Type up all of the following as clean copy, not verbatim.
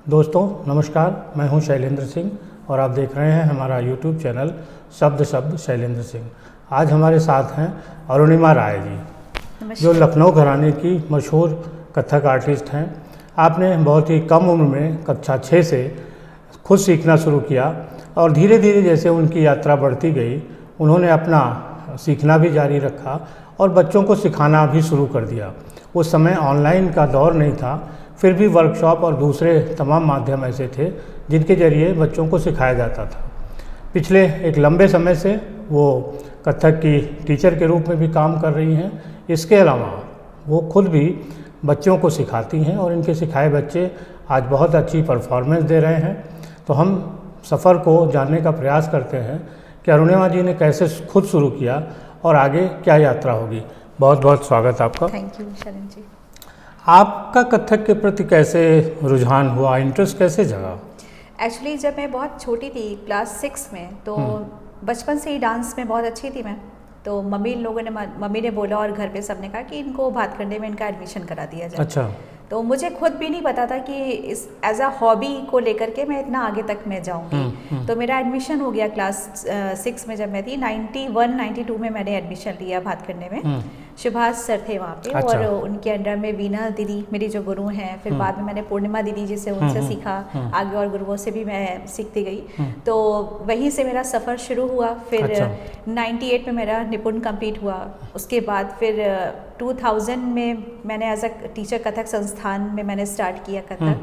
दोस्तों नमस्कार, मैं हूं शैलेंद्र सिंह और आप देख रहे हैं हमारा YouTube चैनल शब्द शैलेंद्र सिंह। आज हमारे साथ हैं अरुणिमा राय जी, जो लखनऊ घराने की मशहूर कथक आर्टिस्ट हैं। आपने बहुत ही कम उम्र में कक्षा 6 से खुद सीखना शुरू किया और धीरे धीरे जैसे उनकी यात्रा बढ़ती गई, उन्होंने अपना सीखना भी जारी रखा और बच्चों को सिखाना भी शुरू कर दिया। उस समय ऑनलाइन का दौर नहीं था, फिर भी वर्कशॉप और दूसरे तमाम माध्यम ऐसे थे जिनके जरिए बच्चों को सिखाया जाता था। पिछले एक लंबे समय से वो कथक की टीचर के रूप में भी काम कर रही हैं। इसके अलावा वो खुद भी बच्चों को सिखाती हैं और इनके सिखाए बच्चे आज बहुत अच्छी परफॉर्मेंस दे रहे हैं। तो हम सफ़र को जानने का प्रयास करते हैं कि अरुणिमा जी ने कैसे खुद शुरू किया और आगे क्या यात्रा होगी। बहुत बहुत स्वागत आपका। थैंक यू शरण जी। आपका कथक के प्रति कैसे रुझान हुआ, इंटरेस्ट कैसे जगा? एक्चुअली जब मैं बहुत छोटी थी, क्लास 6 में, तो बचपन से ही डांस में बहुत अच्छी थी मैं। तो मम्मी ने बोला और घर पे सबने कहा कि इनको भातखंडे में इनका एडमिशन करा दिया जाए। अच्छा। तो मुझे खुद भी नहीं पता था कि इस एज अ हॉबी को लेकर के मैं इतना आगे तक मैं जाऊंगी। तो मेरा एडमिशन हो गया क्लास 6 में। जब मैं थी 91-92 में मैंने एडमिशन लिया भातखंडे में। सुभाष सर थे वहाँ पे। अच्छा। और उनके अंडर में वीना दीदी मेरी जो गुरु हैं, फिर बाद में मैंने पूर्णिमा दीदी जिसे उनसे सीखा, आगे और गुरुओं से भी मैं सीखती गई। तो वहीं से मेरा सफ़र शुरू हुआ। फिर अच्छा। 98 में मेरा निपुण कंप्लीट हुआ। उसके बाद फिर 2000 में मैंने एज अ टीचर कथक संस्थान में मैंने स्टार्ट किया कथक।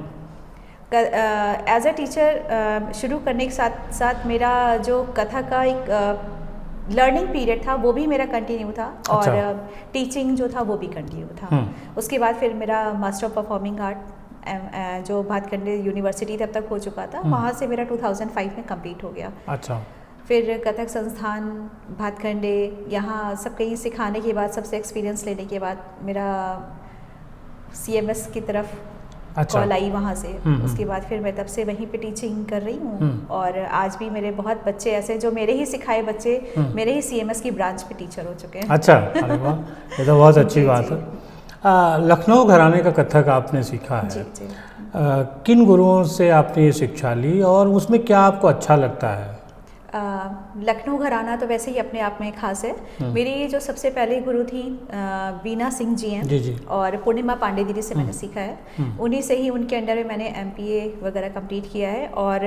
एज अ टीचर शुरू करने के साथ साथ मेरा जो कथक का एक लर्निंग पीरियड था वो भी मेरा कंटिन्यू था। अच्छा। और टीचिंग जो था वो भी कंटिन्यू था। उसके बाद फिर मेरा मास्टर ऑफ परफॉर्मिंग आर्ट जो भातखंडे यूनिवर्सिटी तब तक हो चुका था, वहाँ से मेरा 2005 में कंप्लीट हो गया। अच्छा। फिर कथक संस्थान भातखंडे यहाँ सब कहीं सिखाने के बाद, सबसे एक्सपीरियंस लेने के बाद मेरा CMS की तरफ कॉल आई वहाँ से। उसके बाद फिर मैं तब से वहीं पे टीचिंग कर रही हूँ। और आज भी मेरे बहुत बच्चे ऐसे जो मेरे ही सिखाए बच्चे मेरे ही CMS की ब्रांच पे टीचर हो चुके हैं। अच्छा, अरे वाह, ये तो बहुत अच्छी बात है। लखनऊ घराने का कथक आपने सीखा है। जी जी। किन गुरुओं से आपने ये शिक्षा ली और उसमें क्या आपको अच्छा लगता है? लखनऊ घराना तो वैसे ही अपने आप में खास है। मेरी जो सबसे पहले गुरु थी वीना सिंह जी हैं। जी जी। और पूर्णिमा पांडे दीदी से मैंने सीखा है। उन्हीं से ही, उनके अंडर में मैंने MPA वगैरह कंप्लीट किया है। और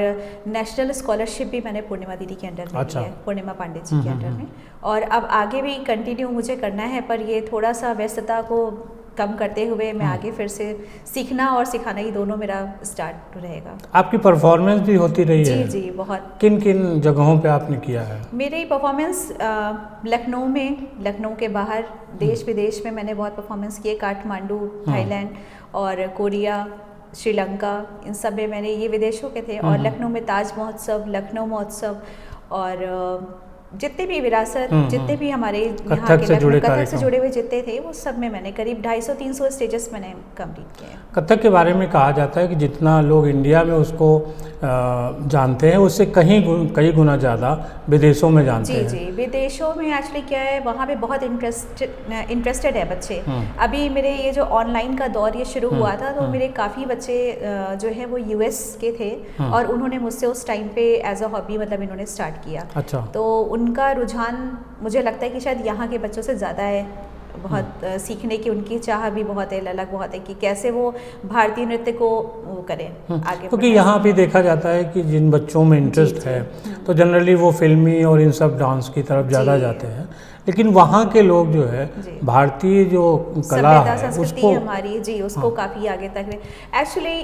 नेशनल स्कॉलरशिप भी मैंने पूर्णिमा दीदी के अंडर में अच्छा। ली है, पूर्णिमा पांडे जी के अंडर में। और अब आगे भी कंटिन्यू मुझे करना है, पर ये थोड़ा सा व्यस्तता को कम करते हुए मैं आगे फिर से सीखना और सिखाना ही दोनों मेरा स्टार्ट रहेगा। आपकी परफॉर्मेंस भी होती रही है? जी जी, बहुत। किन किन जगहों पे आपने किया है? मेरी परफॉर्मेंस लखनऊ में, लखनऊ के बाहर देश विदेश में मैंने बहुत परफॉर्मेंस किए। काठमांडू, थाईलैंड और कोरिया, श्रीलंका, इन सब में मैंने, ये विदेशों के थे। और लखनऊ में ताज महोत्सव, लखनऊ महोत्सव और जितने भी विरासत, जितने भी हमारे यहाँ के कथक से जुड़े हुए जितने थे, वो सब में मैंने करीब 250-300 स्टेजेस मैंने कंप्लीट किए हैं। कथक के बारे में कहा जाता है कि जितना लोग इंडिया में उसको जानते हैं, उससे कई गुना ज़्यादा विदेशों में जानते हैं। जी जी, विदेशों में एक्चुअली क्या है, वहाँ पे बहुत इंटरेस्टेड है बच्चे। अभी मेरे ये जो ऑनलाइन का दौर ये शुरू हुआ था, तो मेरे काफ़ी बच्चे जो है वो US के थे और उन्होंने मुझसे उस टाइम पे एज अ हॉबी मतलब इन्होंने स्टार्ट किया। अच्छा। तो उनका रुझान मुझे लगता है कि शायद यहाँ के बच्चों से ज़्यादा है। बहुत सीखने की उनकी चाह भी बहुत है, ललक बहुत है कि कैसे वो भारतीय नृत्य को वो करें आगे। क्योंकि यहाँ भी देखा जाता है कि जिन बच्चों में इंटरेस्ट है तो जनरली वो फिल्मी और इन सब डांस की तरफ ज़्यादा जाते हैं, लेकिन वहाँ के लोग जो है भारतीय जो कला है, संस्कृति हमारी, जी, उसको काफ़ी आगे तक। एक्चुअली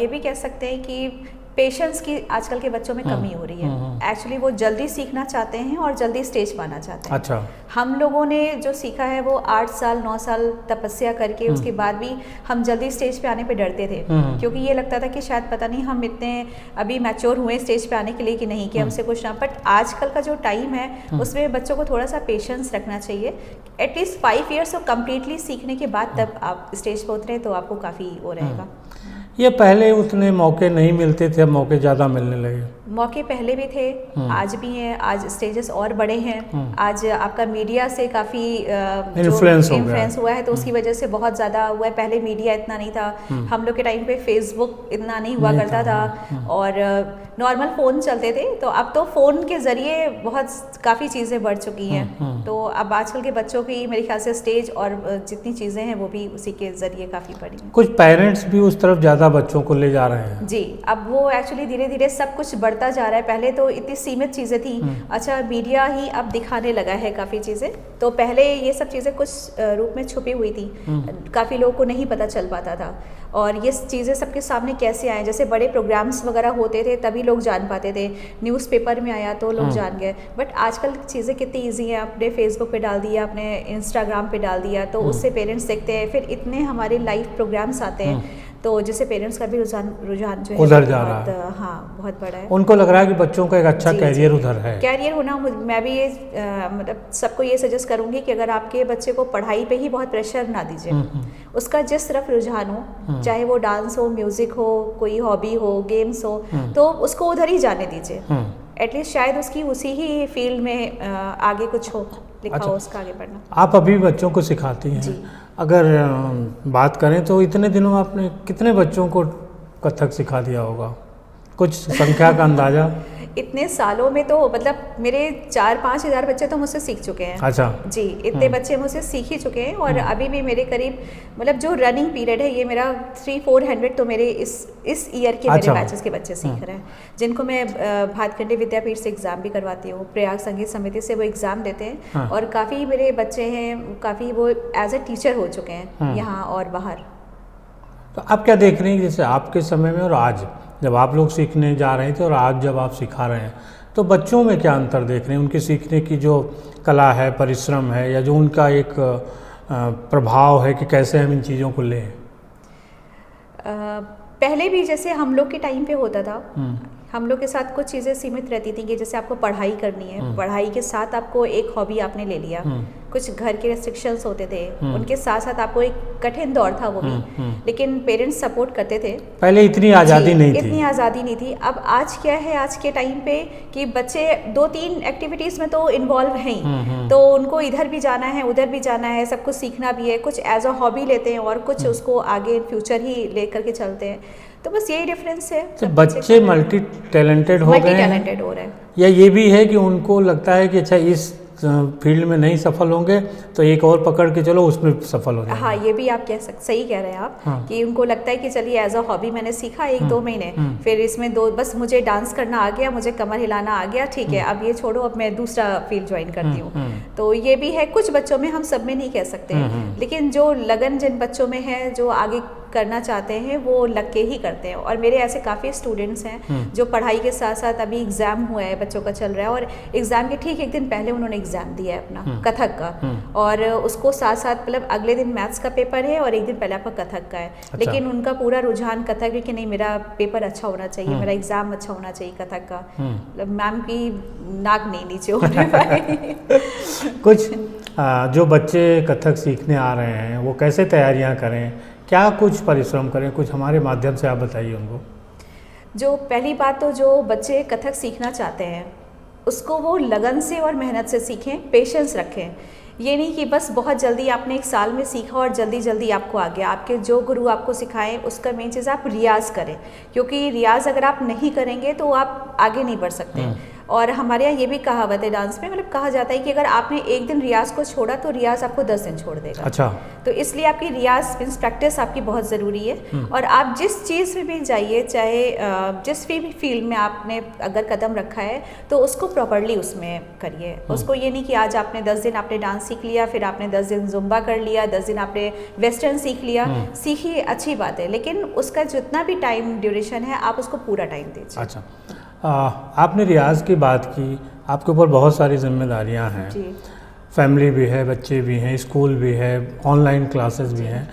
ये भी कह सकते हैं कि पेशेंस की आजकल के बच्चों में कमी हो रही है। एक्चुअली वो जल्दी सीखना चाहते हैं और जल्दी स्टेज पाना चाहते हैं। अच्छा। हम लोगों ने जो सीखा है वो 8 साल 9 साल तपस्या करके उसके बाद भी हम जल्दी स्टेज पे आने पे डरते थे, क्योंकि ये लगता था कि शायद पता नहीं हम इतने अभी मैच्योर हुए स्टेज पे आने के लिए कि नहीं, कि हमसे कुछ ना। बट आजकल का जो टाइम है उसमें बच्चों को थोड़ा सा पेशेंस रखना चाहिए। एटलीस्ट 5 ईयर्स को कम्प्लीटली सीखने के बाद तब आप स्टेज पर उतरें तो आपको काफ़ी वो रहेगा। ये पहले उतने मौके नहीं मिलते थे, अब मौके ज़्यादा मिलने लगे। मौके पहले भी थे, आज भी हैं, आज स्टेजेस और बड़े हैं। आज आपका मीडिया से काफ़ी इन्फ्लुएंस हुआ है, तो उसकी वजह से बहुत ज़्यादा हुआ है। पहले मीडिया इतना नहीं था, हम लोग के टाइम पे फेसबुक इतना नहीं हुआ करता था और नॉर्मल फ़ोन चलते थे। तो अब तो फ़ोन के ज़रिए बहुत काफ़ी चीज़ें बढ़ चुकी हैं। तो अब आजकल के बच्चों की मेरे ख्याल से स्टेज और जितनी चीज़ें हैं वो भी उसी के ज़रिए काफ़ी बढ़ी हैं। कुछ पेरेंट्स भी उस तरफ ज़्यादा बच्चों को ले जा रहे हैं। जी, अब वो एक्चुअली धीरे धीरे सब कुछ बढ़ता जा रहा है। पहले तो इतनी सीमित चीज़ें थी, अच्छा मीडिया ही अब दिखाने लगा है काफ़ी चीज़ें। तो पहले ये सब चीज़ें कुछ रूप में छुपी हुई थी, काफ़ी लोगों को नहीं पता चल पाता था। और ये चीज़ें सबके सामने कैसे आए, जैसे बड़े प्रोग्राम्स वगैरह होते थे तभी लोग जान पाते थे, न्यूज़पेपर में आया तो लोग जान गए। बट आजकल चीज़ें कितनी ईजी हैं, आपने फेसबुक पे डाल दिया, आपने इंस्टाग्राम पे डाल दिया, तो उससे पेरेंट्स देखते हैं। फिर इतने हमारे लाइव प्रोग्राम्स आते हैं, तो जिससे पेरेंट्स का भी रुझान जो है उधर जा रहा है। हाँ, बहुत बड़ा है। उनको लग रहा है कि बच्चों का एक अच्छा कैरियर उधर है। कैरियर होना, मैं भी ये मतलब सबको ये सजेस्ट करूँगी कि अगर आपके बच्चे को पढ़ाई पे ही बहुत प्रेशर ना दीजिए, उसका जिस तरफ रुझान हो, चाहे वो डांस हो, म्यूजिक हो, कोई हॉबी हो, गेम्स हो, तो उसको उधर ही जाने दीजिए। एटलीस्ट शायद उसकी उसी ही फील्ड में आगे कुछ हो, लिखा हो उसका आगे बढ़ना। आप अभी बच्चों को सिखाती हैं, अगर बात करें तो इतने दिनों आपने कितने बच्चों को कथक सिखा दिया होगा, कुछ संख्या का अंदाजा? इतने सालों में तो मतलब मेरे 4-5 हज़ार बच्चे तो मुझसे सीख चुके हैं। अच्छा जी, इतने बच्चे मुझसे सीख ही चुके हैं। और अभी भी मेरे करीब मतलब जो रनिंग पीरियड है, ये मेरा 300-400 तो मेरे इस ईयर के मेरे बैचेस के बच्चे सीख रहे हैं, जिनको मैं भातखंडे विद्यापीठ से एग्ज़ाम भी करवाती हूँ, प्रयाग संगीत समिति से वो एग्ज़ाम देते हैं। और काफ़ी मेरे बच्चे हैं, काफ़ी वो एज ए टीचर हो चुके हैं यहाँ और बाहर। तो आप क्या देख रहे हैं, जैसे आपके समय में और आज जब आप लोग सीखने जा रहे थे और आज जब आप सिखा रहे हैं, तो बच्चों में क्या अंतर देख रहे हैं? उनके सीखने की जो कला है, परिश्रम है, या जो उनका एक प्रभाव है कि कैसे हम इन चीज़ों को लें? पहले भी जैसे हम लोग के टाइम पे होता था, हम लोग के साथ कुछ चीज़ें सीमित रहती थी कि जैसे आपको पढ़ाई करनी है, पढ़ाई के साथ आपको एक हॉबी आपने ले लिया, कुछ घर के रेस्ट्रिक्शंस होते थे, उनके साथ साथ आपको एक कठिन दौर था वो भी, लेकिन पेरेंट्स सपोर्ट करते थे। पहले इतनी आज़ादी नहीं थी। इतनी आज़ादी नहीं थी। अब आज क्या है, आज के टाइम पे कि बच्चे 2-3 एक्टिविटीज़ में तो इन्वॉल्व हैं, तो उनको इधर भी जाना है, उधर भी जाना है, सब कुछ सीखना भी है, कुछ एज अ हॉबी लेते हैं और कुछ उसको आगे फ्यूचर ही लेकर के चलते हैं। तो बस यही डिफरेंस है। तो बच्चे मल्टी टैलेंटेड हो गए हैं, या ये भी है कि उनको लगता है कि अच्छा इस फील्ड में नहीं सफल होंगे तो एक और पकड़ के चलो उसमें सफल हो जाएंगे? हाँ, ये भी आप सही कह रहे हैं आप। कि उनको लगता है कि चलिए एज अ हॉबी मैंने सीखा 1-2 महीने, फिर इसमें बस मुझे डांस करना आ गया, मुझे कमर हिलाना आ गया, ठीक है, अब ये छोड़ो, अब मैं दूसरा फील्ड ज्वाइन करती हूँ। तो ये भी है कुछ बच्चों में, हम सब में नहीं कह सकते, लेकिन जो लगन जिन बच्चों में है, जो आगे करना चाहते हैं, वो लग के ही करते हैं। और मेरे ऐसे काफ़ी स्टूडेंट्स हैं जो पढ़ाई के साथ साथ, अभी एग्ज़ाम हुआ है बच्चों का चल रहा है, और एग्ज़ाम के ठीक एक दिन पहले उन्होंने एग्ज़ाम दिया है अपना कथक का, और उसको साथ साथ मतलब अगले दिन मैथ्स का पेपर है और एक दिन पहले आपका कथक का है। अच्छा। लेकिन उनका पूरा रुझान कथक है कि नहीं, मेरा पेपर अच्छा होना चाहिए, मेरा एग्ज़ाम अच्छा होना चाहिए कथक का। मतलब मैम की नाक नहीं नीचे होने पाई। कुछ जो बच्चे कथक सीखने आ रहे हैं वो कैसे तैयारियां करें, क्या कुछ परिश्रम करें, कुछ हमारे माध्यम से आप बताइए उनको। जो पहली बात तो जो बच्चे कथक सीखना चाहते हैं उसको वो लगन से और मेहनत से सीखें, पेशेंस रखें। ये नहीं कि बस बहुत जल्दी आपने 1 साल में सीखा और जल्दी जल्दी आपको आ गया। आपके जो गुरु आपको सिखाएं उसका मेन चीज़ आप रियाज़ करें, क्योंकि रियाज़ अगर आप नहीं करेंगे तो आप आगे नहीं बढ़ सकते। और हमारे यहाँ ये भी कहावत है डांस में, मतलब कहा जाता है कि अगर आपने एक दिन रियाज को छोड़ा तो रियाज आपको 10 दिन छोड़ देगा। अच्छा। तो इसलिए आपकी रियाज मीन्स प्रैक्टिस आपकी बहुत ज़रूरी है। और आप जिस चीज़ में भी जाइए, चाहे जिस भी फील्ड में आपने अगर कदम रखा है तो उसको प्रॉपरली उसमें करिए। उसको ये नहीं कि आज आपने 10 दिन आपने डांस सीख लिया, फिर आपने 10 दिन जुम्बा कर लिया, 10 दिन आपने वेस्टर्न सीख लिया। सीखिए, अच्छी बात है, लेकिन उसका जितना भी टाइम ड्यूरेशन है आप उसको पूरा टाइम दीजिए। अच्छा, आपने रियाज की बात की, आपके ऊपर बहुत सारी जिम्मेदारियां हैं, फैमिली भी है, बच्चे भी हैं, स्कूल भी है, ऑनलाइन क्लासेस भी हैं,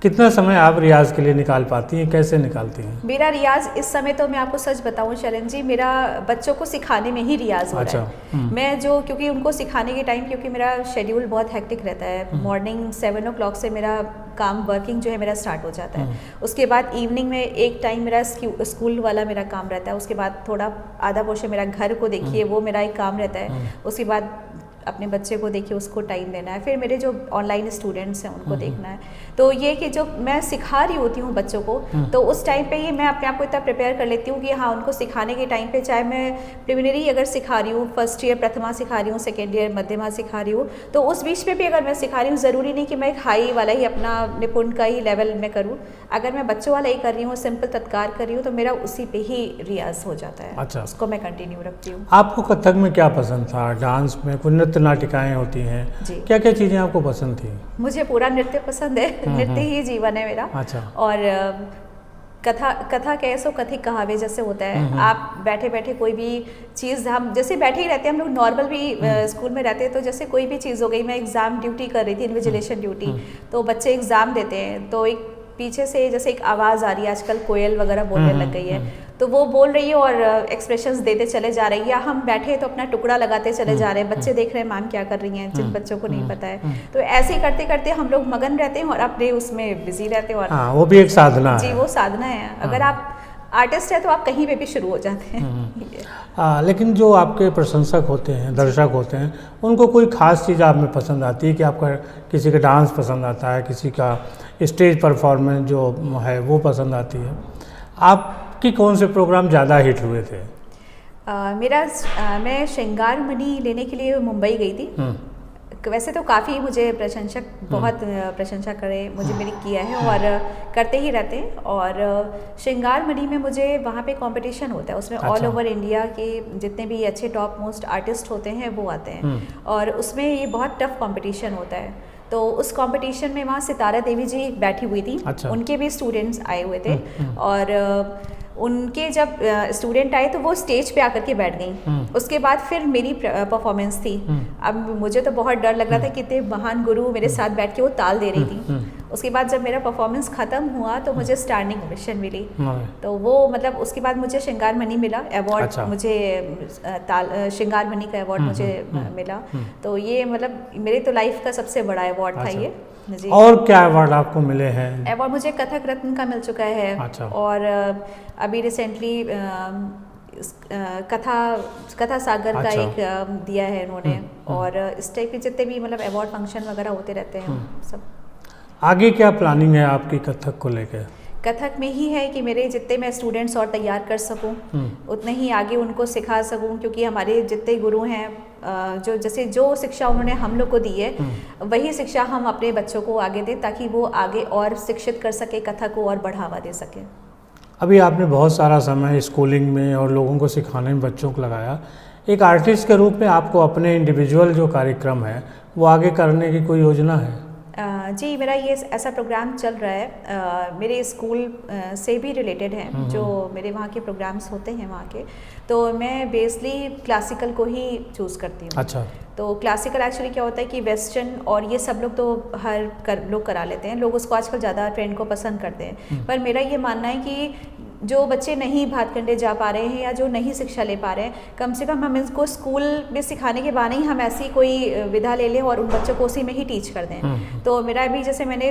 कितना समय आप रियाज के लिए निकाल पाती हैं, कैसे निकालती हैं? मेरा रियाज इस समय तो मैं आपको सच बताऊं शरण जी, मेरा बच्चों को सिखाने में ही रियाज हो रहा है। मैं जो क्योंकि उनको सिखाने के टाइम, क्योंकि मेरा शेड्यूल बहुत हेक्टिक रहता है, मॉर्निंग 7 o'clock से मेरा काम वर्किंग जो है मेरा स्टार्ट हो जाता है। उसके बाद इवनिंग में एक टाइम मेरा स्कूल वाला मेरा काम रहता है। उसके बाद थोड़ा आधा पोर्शन मेरा घर को देखिए, वो मेरा एक काम रहता है। उसके बाद अपने बच्चे को देखिए, उसको टाइम देना है, फिर मेरे जो ऑनलाइन स्टूडेंट्स हैं उनको देखना है। तो ये कि जो मैं सिखा रही होती हूँ बच्चों को, तो उस टाइम पे ही मैं अपने आप को इतना प्रिपेयर कर लेती हूँ कि हाँ, उनको सिखाने के टाइम पे चाहे मैं प्रिलिमिनरी अगर सिखा रही हूँ, फर्स्ट ईयर प्रथमा सिखा रही हूँ, सेकेंड ईयर मध्यमा सिखा रही हूँ, तो उस बीच में भी अगर मैं सिखा रही हूँ, ज़रूरी नहीं कि मैं एक हाई वाला ही अपना निपुण का ही लेवल में करूँ। अगर मैं बच्चों वाला ही कर रही हूँ, सिंपल तत्कार कर रही हूँ, तो मेरा उसी पे ही रियाज हो जाता है। अच्छा, उसको मैं कंटिन्यू रखती हूँ। आपको कथक में क्या पसंद था? डांस में कोई नृत्य नाटिकाएँ होती हैं, क्या क्या चीज़ें आपको पसंद थी? मुझे पूरा नृत्य पसंद है, नृत्य ही जीवन है मेरा। अच्छा। और कथा कैसो कथिक कहावे जैसे होता है, आप बैठे बैठे कोई भी चीज़, हम जैसे बैठे ही रहते हैं, हम लोग नॉर्मल भी स्कूल में रहते हैं, तो जैसे कोई भी चीज़ हो गई, मैं एग्ज़ाम ड्यूटी कर रही थी, इन्विजिलेशन ड्यूटी, तो बच्चे एग्ज़ाम देते हैं, तो एक पीछे से जैसे एक आवाज़ आ रही है, आजकल कोयल वगैरह बोलने लग गई है, तो वो बोल रही है और एक्सप्रेशंस देते चले जा रही है, या हम बैठे तो अपना टुकड़ा लगाते चले जा रहे हैं, बच्चे देख रहे हैं मैम क्या कर रही हैं, जिन बच्चों को नहीं पता है। तो ऐसे ही करते करते हम लोग मगन रहते हैं और अपने उसमें बिजी रहते हैं। और हाँ, वो भी एक साधना जी, है। वो साधना है। अगर आप आर्टिस्ट है तो आप कहीं पे भी शुरू हो जाते हैं। लेकिन जो आपके प्रशंसक होते हैं, दर्शक होते हैं, उनको कोई ख़ास चीज़ आप में पसंद आती है कि आपका किसी का डांस पसंद आता है, किसी का स्टेज परफॉर्मेंस जो है वो पसंद आती है? आपकी कौन से प्रोग्राम ज़्यादा हिट हुए थे? मैं श्रृंगार मणि लेने के लिए मुंबई गई थी। वैसे तो काफ़ी मुझे प्रशंसक बहुत प्रशंसा करे मुझे मेरी किया है और करते ही रहते हैं। और श्रृंगार मणि में मुझे वहाँ पे कंपटीशन होता है, उसमें ऑल ओवर इंडिया के जितने भी अच्छे टॉप मोस्ट आर्टिस्ट होते हैं वो आते हैं, और उसमें ये बहुत टफ कंपटीशन होता है। तो उस कंपटीशन में वहाँ सितारा देवी जी बैठी हुई थी। उनके भी स्टूडेंट्स आए हुए थे, और उनके जब स्टूडेंट आए तो वो स्टेज पे आकर के बैठ गई। उसके बाद फिर मेरी परफॉर्मेंस थी। अब मुझे तो बहुत डर लग रहा था, कितने महान गुरु मेरे साथ बैठ के वो ताल दे रही थी। उसके बाद जब मेरा परफॉर्मेंस ख़त्म हुआ तो मुझे स्टैंडिंग ओवेशन मिली। तो वो मतलब उसके बाद मुझे श्रृंगार मणि मिला अवार्ड। मुझे श्रृंगार मणि का अवार्ड मुझे मिला। तो ये मतलब मेरे तो लाइफ का सबसे बड़ा अवार्ड था ये जी। और क्या अवार्ड आपको मिले हैं? अवार्ड मुझे कथक रत्न का मिल चुका है। और अभी रिसेंटली कथा सागर का एक दिया है इन्होंने। और इस टाइप के जितने भी मतलब अवार्ड फंक्शन वगैरह होते रहते हैं सब। आगे क्या प्लानिंग है आपकी कथक को लेकर? कथक में ही है कि मेरे जितने मैं स्टूडेंट्स और तैयार कर सकूं, उतने ही आगे उनको सिखा सकूं, क्योंकि हमारे जितने गुरु हैं जो जैसे जो शिक्षा उन्होंने हम लोग को दी है वही शिक्षा हम अपने बच्चों को आगे दें, ताकि वो आगे और शिक्षित कर सके, कथक को और बढ़ावा दे सके। अभी आपने बहुत सारा समय स्कूलिंग में और लोगों को सिखाने में बच्चों को लगाया। एक आर्टिस्ट के रूप में आपको अपने इंडिविजुअल जो कार्यक्रम है वो आगे करने की कोई योजना है? जी, मेरा ये ऐसा प्रोग्राम चल रहा है, मेरे स्कूल से भी रिलेटेड है, जो मेरे वहाँ के प्रोग्राम्स होते हैं वहाँ के, तो मैं बेसली क्लासिकल को ही चूज़ करती हूँ। अच्छा। तो क्लासिकल एक्चुअली क्या होता है कि वेस्टर्न और ये सब लोग तो लोग करा लेते हैं, लोग उसको आजकल ज़्यादा ट्रेंड को पसंद करते हैं। पर मेरा ये मानना है कि जो बच्चे नहीं भातखंडे जा पा रहे हैं या जो नहीं शिक्षा ले पा रहे हैं, कम से कम हम इनको स्कूल में सिखाने के बहाने ही हम ऐसी कोई विधा ले लें और उन बच्चों को उसी में ही टीच कर दें। तो मेरा भी जैसे मैंने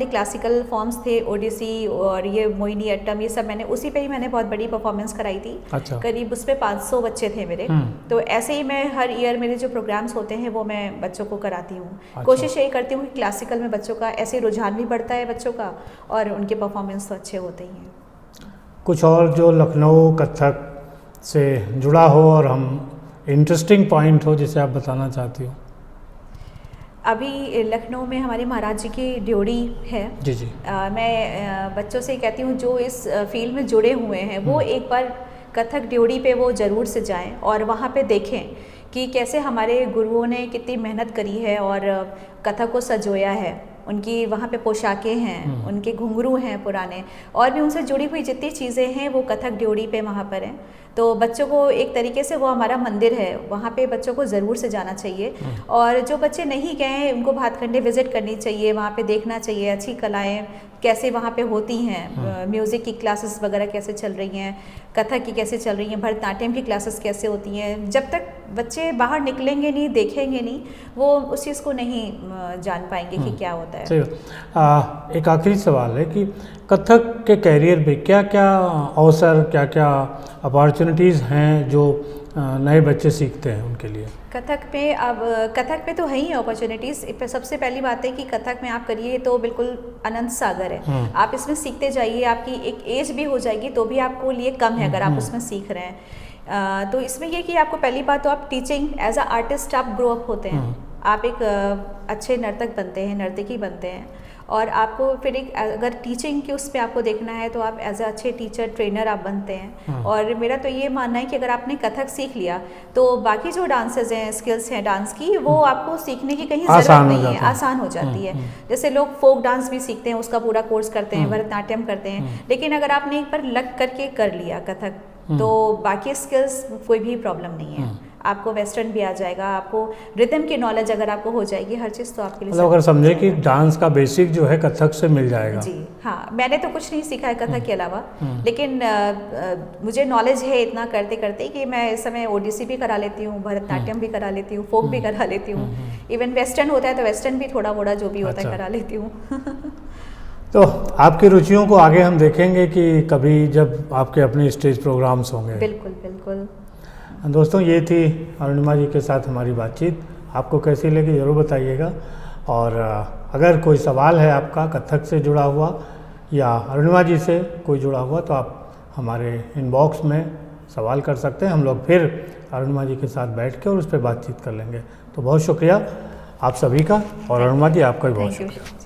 क्लासिकल फॉर्म्स थे, ओडिसी और ये मोहिनी अट्टम, ये सब मैंने उसी पे ही मैंने बहुत बड़ी परफॉर्मेंस कराई थी। अच्छा। करीब उस पर 500 बच्चे थे मेरे। तो ऐसे ही मैं हर ईयर मेरे जो प्रोग्राम्स होते हैं वो मैं बच्चों को कराती हूँ। अच्छा। कोशिश यही करती हूँ कि क्लासिकल में बच्चों का ऐसे रुझान भी बढ़ता है बच्चों का, और उनके परफॉर्मेंस तो अच्छे होते ही हैं। कुछ और जो लखनऊ कथक से जुड़ा हो और हम इंटरेस्टिंग पॉइंट हो जिसे आप बताना चाहती हो? अभी लखनऊ में हमारे महाराज जी की ड्योढ़ी है। जी जी। मैं बच्चों से कहती हूँ जो इस फील्ड में जुड़े हुए हैं वो एक बार कथक ड्योढ़ी पे वो ज़रूर से जाएं और वहाँ पे देखें कि कैसे हमारे गुरुओं ने कितनी मेहनत करी है और कथक को सजोया है। उनकी वहाँ पे पोशाकें हैं, उनके घुंघरू हैं पुराने, और भी उनसे जुड़ी हुई जितनी चीज़ें हैं वो कथक ड्योढ़ी पे वहाँ पर हैं। तो बच्चों को एक तरीके से वो हमारा मंदिर है, वहाँ पे बच्चों को ज़रूर से जाना चाहिए। और जो बच्चे नहीं गए हैं उनको भातखंडे विज़िट करनी चाहिए, वहाँ पे देखना चाहिए अच्छी कलाएँ कैसे वहाँ पे होती हैं, म्यूज़िक की क्लासेस वगैरह कैसे चल रही हैं, कथक की कैसे चल रही हैं, भरतनाट्यम की क्लासेस कैसे होती हैं। जब तक बच्चे बाहर निकलेंगे नहीं, देखेंगे नहीं, वो उस चीज़ को नहीं जान पाएंगे कि क्या होता है। सही। एक आखिरी सवाल है कि कथक के कैरियर में क्या क्या अवसर, क्या क्या अपॉर्चुनिटीज़ हैं जो नए बच्चे सीखते हैं उनके लिए? कथक पे तो है ही अपॉर्चुनिटीज़। सबसे पहली बात है कि कथक में आप करिए तो बिल्कुल अनंत सागर है, आप इसमें सीखते जाइए, आपकी एक एज भी हो जाएगी तो भी आपको लिए कम है अगर आप उसमें सीख रहे हैं। तो इसमें ये कि आपको पहली बात तो आप टीचिंग एज अ आर्टिस्ट आप ग्रो अप होते हैं, आप एक अच्छे नर्तक बनते हैं, नर्तकी बनते हैं। और आपको फिर एक अगर टीचिंग के उस पर आपको देखना है तो आप एज अ अच्छे टीचर ट्रेनर आप बनते हैं। और मेरा तो ये मानना है कि अगर आपने कथक सीख लिया तो बाकी जो डांसेस हैं, स्किल्स हैं डांस की, वो आपको सीखने की कहीं ज़रूरत नहीं है, आसान हो जाती है। जैसे लोग फोक डांस भी सीखते हैं, उसका पूरा कोर्स करते हैं, भरतनाट्यम करते हैं, लेकिन अगर आपने एक बार लग करके कर लिया कथक तो बाकी स्किल्स कोई भी प्रॉब्लम नहीं है। आपको वेस्टर्न भी आ जाएगा, आपको रिदम की नॉलेज अगर आपको हो जाएगी, हर चीज़ तो आपके लिए मतलब अगर समझे कि डांस का बेसिक जो है कथक से मिल जाएगा। जी हाँ, मैंने तो कुछ नहीं सीखा है कथक के अलावा, लेकिन मुझे नॉलेज है इतना करते करते कि मैं इस समय ओडिसी भी करा लेती हूँ, भरतनाट्यम भी करा लेती हूँ, फोक भी करा लेती हूँ, इवन वेस्टर्न होता है तो वेस्टर्न भी थोड़ा मोड़ा जो भी होता है करा लेती हूँ। तो आपकी रुचियों को आगे हम देखेंगे कि कभी जब आपके अपने स्टेज प्रोग्राम्स होंगे। बिल्कुल बिल्कुल। दोस्तों, ये थी अरुणिमा जी के साथ हमारी बातचीत। आपको कैसी लगी ज़रूर बताइएगा। और अगर कोई सवाल है आपका कथक से जुड़ा हुआ या अरुणिमा जी से कोई जुड़ा हुआ तो आप हमारे इनबॉक्स में सवाल कर सकते हैं। हम लोग फिर अरुणिमा जी के साथ बैठ के और उस पर बातचीत कर लेंगे। तो बहुत शुक्रिया आप सभी का, और अरुणिमा जी आपका भी बहुत शुक्रिया।